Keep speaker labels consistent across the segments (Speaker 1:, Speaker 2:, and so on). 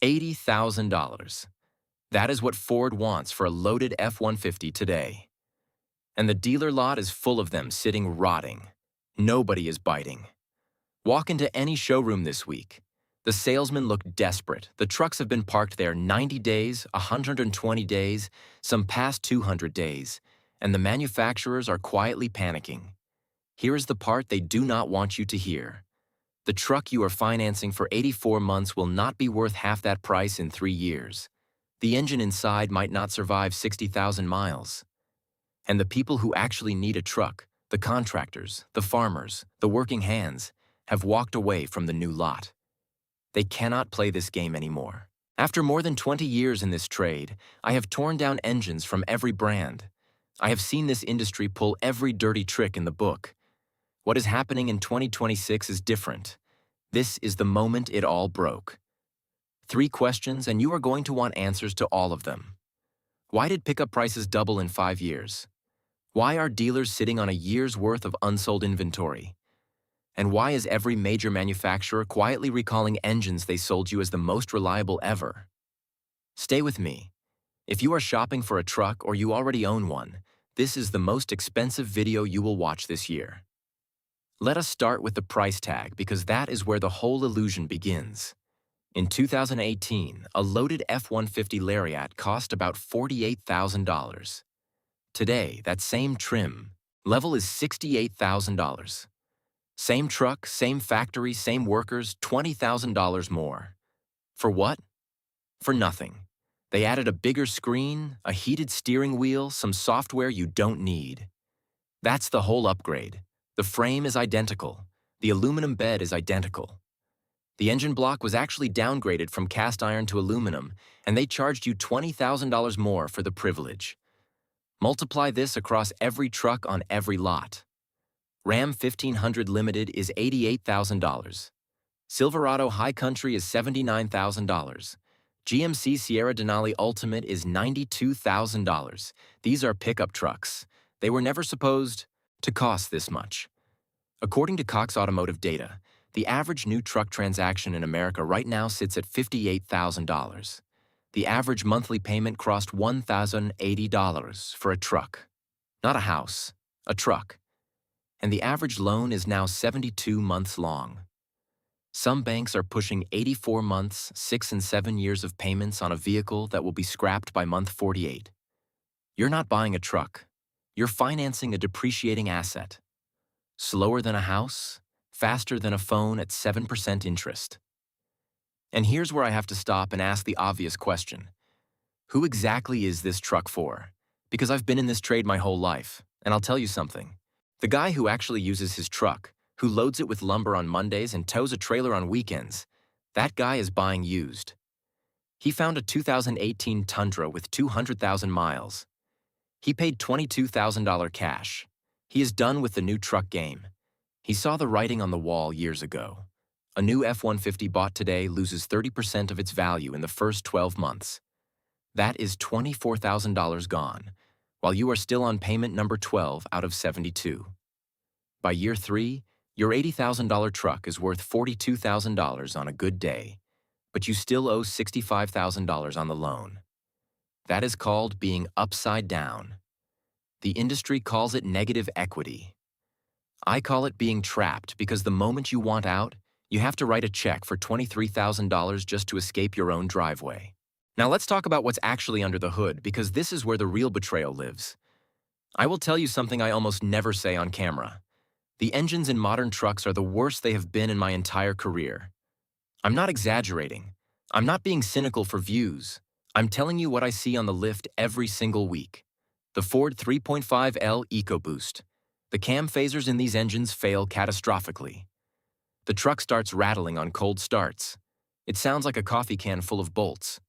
Speaker 1: $80,000. That is what Ford wants for a loaded F-150 today. And the dealer lot is full of them sitting rotting. Nobody is biting. Walk into any showroom this week. The salesmen look desperate. The trucks have been parked there 90 days, 120 days, some past 200 days, and the manufacturers are quietly panicking. Here is the part they do not want you to hear. The truck you are financing for 84 months will not be worth half that price in 3 years. The engine inside might not survive 60,000 miles. And the people who actually need a truck, the contractors, the farmers, the working hands, have walked away from the new lot. They cannot play this game anymore. After more than 20 years in this trade, I have torn down engines from every brand. I have seen this industry pull every dirty trick in the book. What is happening in 2026 is different. This is the moment it all broke. 3 questions, and you are going to want answers to all of them. Why did pickup prices double in 5 years? Why are dealers sitting on a year's worth of unsold inventory? And why is every major manufacturer quietly recalling engines they sold you as the most reliable ever? Stay with me. If you are shopping for a truck or you already own one, this is the most expensive video you will watch this year. Let us start with the price tag because that is where the whole illusion begins. In 2018, a loaded F-150 Lariat cost about $48,000. Today, that same trim level is $68,000. Same truck, same factory, same workers, $20,000 more. For what? For nothing. They added a bigger screen, a heated steering wheel, some software you don't need. That's the whole upgrade. The frame is identical. The aluminum bed is identical. The engine block was actually downgraded from cast iron to aluminum, and they charged you $20,000 more for the privilege. Multiply this across every truck on every lot. Ram 1500 Limited is $88,000. Silverado High Country is $79,000. GMC Sierra Denali Ultimate is $92,000. These are pickup trucks. They were never supposed to cost this much. According to Cox Automotive data, the average new truck transaction in America right now sits at $58,000. The average monthly payment crossed $1,080 for a truck. Not a house, a truck. And the average loan is now 72 months long. Some banks are pushing 84 months, 6 and 7 years of payments on a vehicle that will be scrapped by month 48. You're not buying a truck. You're financing a depreciating asset. Slower than a house, faster than a phone at 7% interest. And here's where I have to stop and ask the obvious question. Who exactly is this truck for? Because I've been in this trade my whole life, and I'll tell you something. The guy who actually uses his truck, who loads it with lumber on Mondays and tows a trailer on weekends, that guy is buying used. He found a 2018 Tundra with 200,000 miles. He paid $22,000 cash. He is done with the new truck game. He saw the writing on the wall years ago. A new F-150 bought today loses 30% of its value in the first 12 months. That is $24,000 gone, while you are still on payment number 12 out of 72. By year 3, your $80,000 truck is worth $42,000 on a good day, but you still owe $65,000 on the loan. That is called being upside down. The industry calls it negative equity. I call it being trapped because the moment you want out, you have to write a check for $23,000 just to escape your own driveway. Now let's talk about what's actually under the hood because this is where the real betrayal lives. I will tell you something I almost never say on camera. The engines in modern trucks are the worst they have been in my entire career. I'm not exaggerating. I'm not being cynical for views. I'm telling you what I see on the lift every single week. The Ford 3.5L EcoBoost. The cam phasers in these engines fail catastrophically. The truck starts rattling on cold starts. It sounds like a coffee can full of bolts.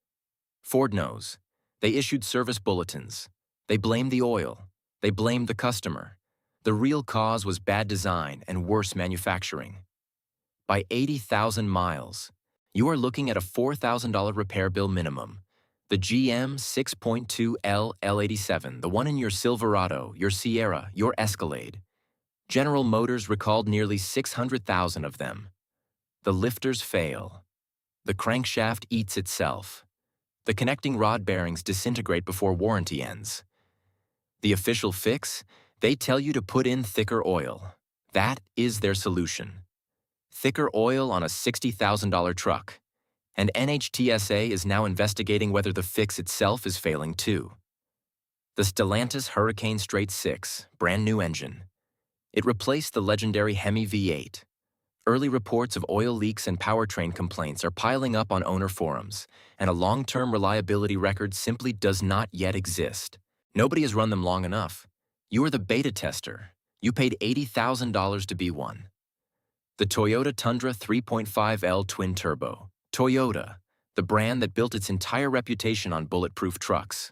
Speaker 1: Ford knows. They issued service bulletins. They blamed the oil. They blamed the customer. The real cause was bad design and worse manufacturing. By 80,000 miles, you are looking at a $4,000 repair bill minimum. The GM 6.2L L87, the one in your Silverado, your Sierra, your Escalade. General Motors recalled nearly 600,000 of them. The lifters fail. The crankshaft eats itself. The connecting rod bearings disintegrate before warranty ends. The official fix? They tell you to put in thicker oil. That is their solution. Thicker oil on a $60,000 truck. And NHTSA is now investigating whether the fix itself is failing too. The Stellantis Hurricane Straight 6, brand new engine. It replaced the legendary Hemi V8. Early reports of oil leaks and powertrain complaints are piling up on owner forums, and a long-term reliability record simply does not yet exist. Nobody has run them long enough. You are the beta tester. You paid $80,000 to be one. The Toyota Tundra 3.5L Twin Turbo. Toyota, the brand that built its entire reputation on bulletproof trucks.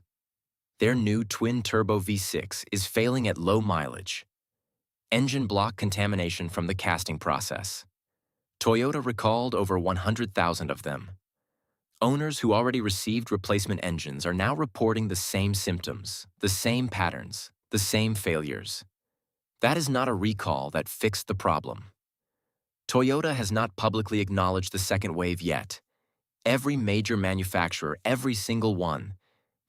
Speaker 1: Their new twin-turbo V6 is failing at low mileage. Engine block contamination from the casting process. Toyota recalled over 100,000 of them. Owners who already received replacement engines are now reporting the same symptoms, the same patterns, the same failures. That is not a recall that fixed the problem. Toyota has not publicly acknowledged the second wave yet. Every major manufacturer, every single one,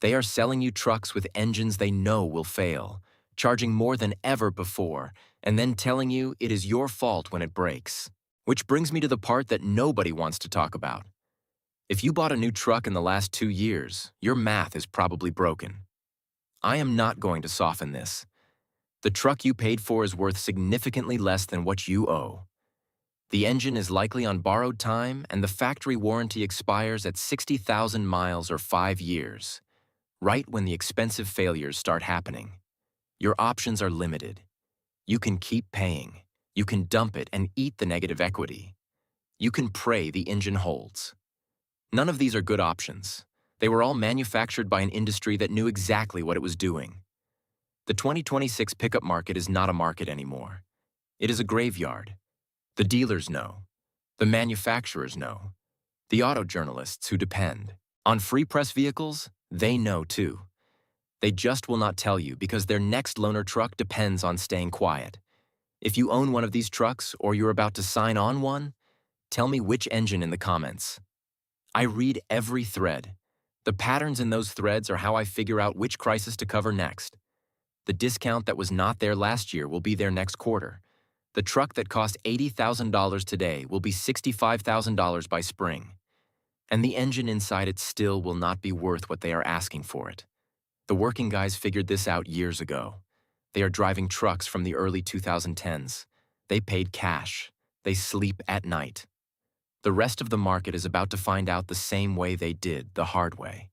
Speaker 1: they are selling you trucks with engines they know will fail, charging more than ever before, and then telling you it is your fault when it breaks. Which brings me to the part that nobody wants to talk about. If you bought a new truck in the last 2 years, your math is probably broken. I am not going to soften this. The truck you paid for is worth significantly less than what you owe. The engine is likely on borrowed time, and the factory warranty expires at 60,000 miles or 5 years, right when the expensive failures start happening. Your options are limited. You can keep paying. You can dump it and eat the negative equity. You can pray the engine holds. None of these are good options. They were all manufactured by an industry that knew exactly what it was doing. The 2026 pickup market is not a market anymore. It is a graveyard. The dealers know. The manufacturers know. The auto journalists who depend on free press vehicles, they know too. They just will not tell you because their next loaner truck depends on staying quiet. If you own one of these trucks or you're about to sign on one, tell me which engine in the comments. I read every thread. The patterns in those threads are how I figure out which crisis to cover next. The discount that was not there last year will be there next quarter. The truck that cost $80,000 today will be $65,000 by spring. And the engine inside it still will not be worth what they are asking for it. The working guys figured this out years ago. They are driving trucks from the early 2010s. They paid cash. They sleep at night. The rest of the market is about to find out the same way they did, the hard way.